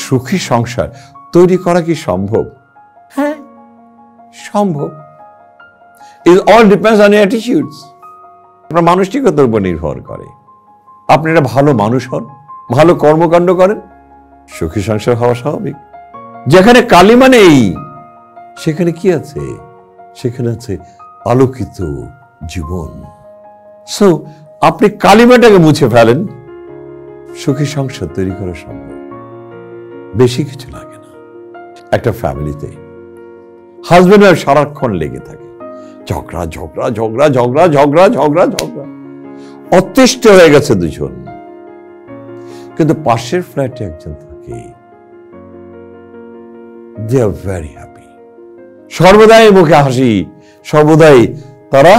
সুখী সংসার তৈরি করা কি সম্ভব? হ্যাঁ, সম্ভব। It all depends on your attitudes. আপনার মানসিকতার উপর নির্ভর করে। আপনি একটা ভালো মানুষ হন, ভালো কর্মকাণ্ড করেন, সুখী সংসার হওয়া স্বাভাবিক। যেখানে কালিমা নেই সেখানে কি আছে? সেখানে আছে আলোকিত জীবন। সো আপনি কালিমাটাকে মুছে ফেলেন, সুখী সংসার তৈরি করা সম্ভব। বেশি কিছু লাগে না। একটা ফ্যামিলিতে হাজবেন্ড ওয়াইফ সারাক্ষণ লেগে থাকে, ঝগড়া ঝগড়া ঝগড়া ঝগড়া ঝগড়া ঝগড়া ঝগড়া, অতিষ্ঠ হয়ে গেছে দুজন। কিন্তু পাশের ফ্ল্যাটে একজন থাকে, দে আর ভেরি হ্যাপি, সর্বদাই মুখে হাসি, সর্বদাই তারা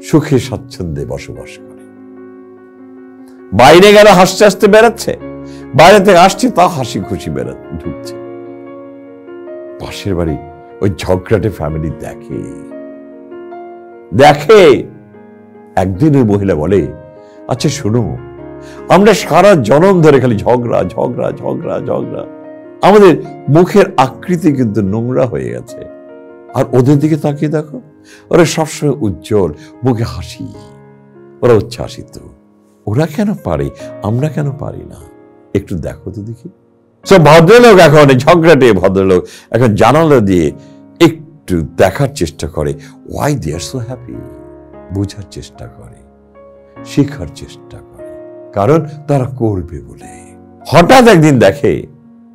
সুখে স্বাচ্ছন্দ্যে বসবাস করে। বাইরে গেলে হাসতে হাসতে বেড়াচ্ছে, বাইরে থেকে আসছে তা হাসি খুশি ঢুকছে। পাশের বাড়ি ওই ঝগড়াটে ফ্যামিলি দেখে একদিন ওই মহিলা বলে, আচ্ছা শুনো, আমরা সারা জনম ধরে খালি ঝগড়া ঝগড়া ঝগড়া ঝগড়া, আমাদের মুখের আকৃতি কিন্তু নোংরা হয়ে গেছে। আর ওদের দিকে তাকিয়ে দেখো, ওরা সবসময় উজ্জ্বল, মুখে হাসি, ওরা উচ্ছ্বাসিত। ওরা কেন পারে, আমরা কেন পারি না? একটু দেখো তো দেখি। সব ভদ্রলোক এখন ঝগড়াটে ভদ্রলোক এখন জানালা দিয়ে একটু দেখার চেষ্টা করে, why they are so happy, বোঝার চেষ্টা করে, শেখার চেষ্টা করে, কারণ তারা করবে বলে। হঠাৎ একদিন দেখে,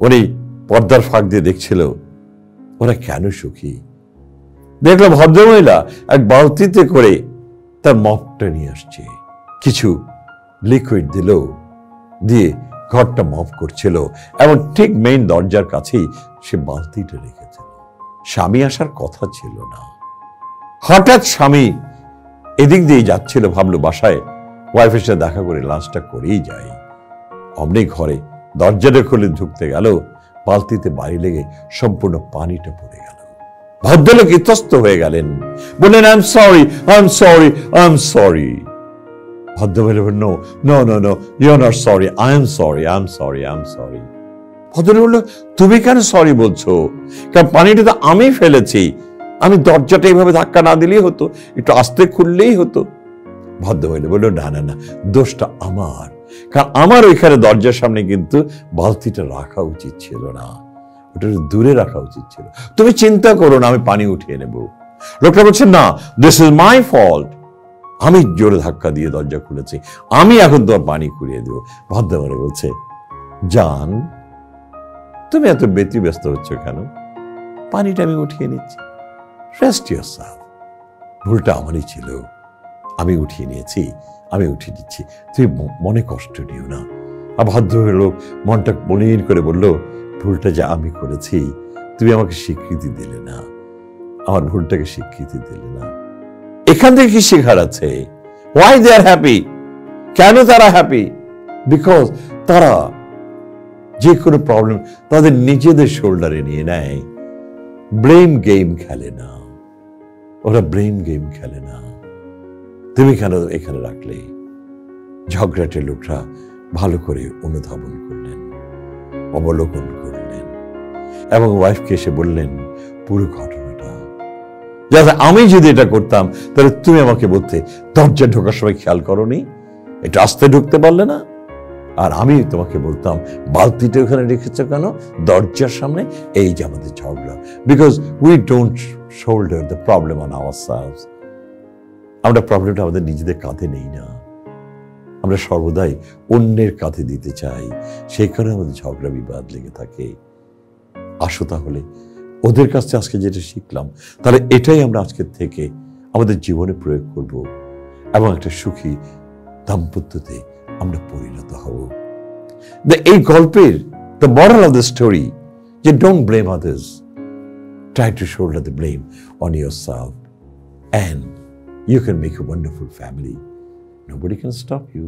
উনি পর্দার ফাঁক দিয়ে দেখছিল ওরা কেন সুখী। দেখলো ভদ্রমহিলা এক বালতিতে করে তার মপটা নিয়ে আসছে, কিছু লিকুইড দিল, দিয়ে ঘরটা মপ করছিল, এবং ঠিক মেইন দরজার কাছেই সে বালতিটা রেখেছিল। স্বামী আসার কথা ছিল না। হঠাৎ স্বামী এদিক দিয়ে যাচ্ছিল, ভাবলো বাসায় ওয়াইফের সাথে দেখা করে লাঞ্চটা করেই যায়। অমনি ঘরে দরজাটা খুলে ঢুকতে গেল, বালতিতে বাড়ি লেগে সম্পূর্ণ পানিটা পড়ে গেল। ভদ্রলোক ইতস্ত হয়ে গেলেন, বললেন, I am sorry, I am sorry, I am sorry. ভদ্রমহিলা বললেন, no no no no, you are not sorry, I am sorry, I am sorry, I am sorry. ভদ্রলোক বলল, তুমি কেন সরি বলছো? কারণ পানিটা তো আমি ফেলেছি, আমি দরজাটা এইভাবে ধাক্কা না দিলেই হতো, একটু আস্তে খুললেই হতো। ভদ্রমহিলা বলল, না না না, দোষটা আমার, কারণ আমার ওইখানে দরজার সামনে কিন্তু বালতিটা রাখা উচিত ছিল না, ওটা দূরে রাখা উচিত ছিল। তুমি চিন্তা করো না, আমি পানি উঠিয়ে নেব। লোকটা বলছে, না, দিস ইজ মাই ফল্ট, আমি জোরে ধাক্কা দিয়ে দরজা খুলেছি, আমি এখন তোমার পানি কুড়িয়ে দেবো। ভদ্রমহিলা বলছে, জান, তুমি এত ব্যতিব্যস্ত হচ্ছ কেন? পানিটা আমি উঠিয়ে নিচ্ছি, রেস্ট ইয়োরসেলফ। ভুলটা আমারই ছিল, আমি উঠিয়ে নিয়েছি, আমি উঠিয়ে দিচ্ছি, তুমি মনে কষ্ট নিও না। আর ভদ্রলোক মনটা মলিন করে বলল, ভুলটা যা আমি করেছি, তুমি আমাকে স্বীকৃতি দিলে না, আমার ভুলটাকে স্বীকৃতি দিলে না। এখান থেকে কি শেখার আছে? Why they are happy? কেন তারা হ্যাপি? বিকজ তারা যে কোনো প্রবলেম তাদের নিজেদের শোল্ডারে নিয়ে নেয়, ব্লেম গেম খেলে না। ওরা ব্লেম গেম খেলে না। তুমি কেন এখানে রাখলে? ঝগড়াটে লোকরা ভালো করে অনুধাবন করলেন, অবলোকন করলেন, এবং ওয়াইফকে এসে বললেন পুরো ঘটনাটা, যাতে আমি যদি এটা করতাম তাহলে তুমি আমাকে বলতে, দরজা ঢোকার সময় খেয়াল করোনি, এটা আস্তে ঢুকতে পারলে না। আর আমি তোমাকে বলতাম, বালতিটা ওখানে রেখেছো কেন দরজার সামনে? এই যে আমাদের ঝগড়া, because we don't shoulder the problem on ourselves. আমরা প্রবলেমটা আমাদের নিজেদের কাঁধে নেই না, আমরা সর্বদাই অন্যের কাঁধে দিতে চাই, সেই কারণে আমাদের ঝগড়া বিবাদ লেগে থাকে। আসো তাহলে ওদের কাছ থেকে আজকে যেটা শিখলাম, তাহলে এটাই আমরা আজকের থেকে আমাদের জীবনে প্রয়োগ করব, এবং একটা সুখী দাম্পত্যতে আমরা পরিণত হব। এই গল্পের the moral of the story, যে don't blame others, try to shoulder the blame on yourself, and you can make a wonderful family. Nobody can stop you.